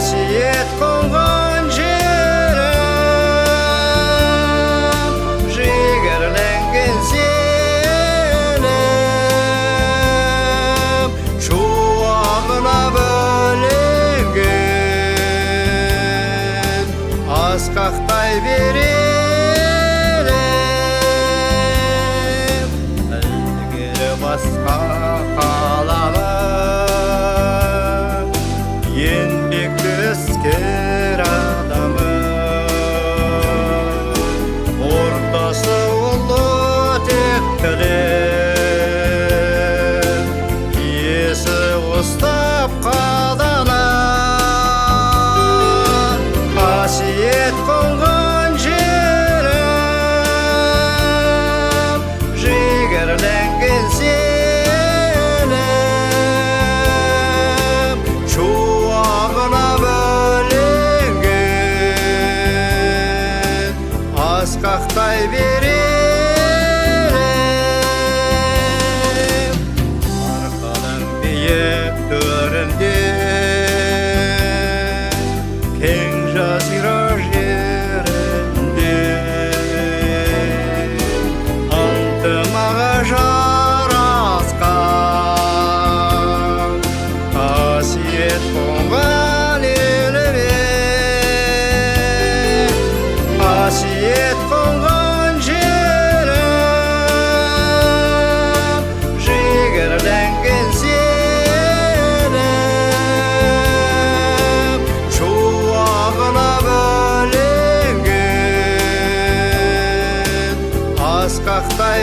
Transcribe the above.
Қасиет қонған жерім, жігерленген сенім, шуағына бөленген асқақтай берелім. Ілгері басқа қаламын, еңбекті іскер адамым, ортасы ұлы тектілік, иесі ұстап қадамын. Қасиет қонған жерім, жігерленген сенім, шуағына бөленген асқақтай берелім. Арқаның биік төрінде кең жазира жерінде, ынтымағы жарасқан қасиет қонған еліме. Қасиет қонған жерім, жігерленген сенім, шуағына бөленген асқақтай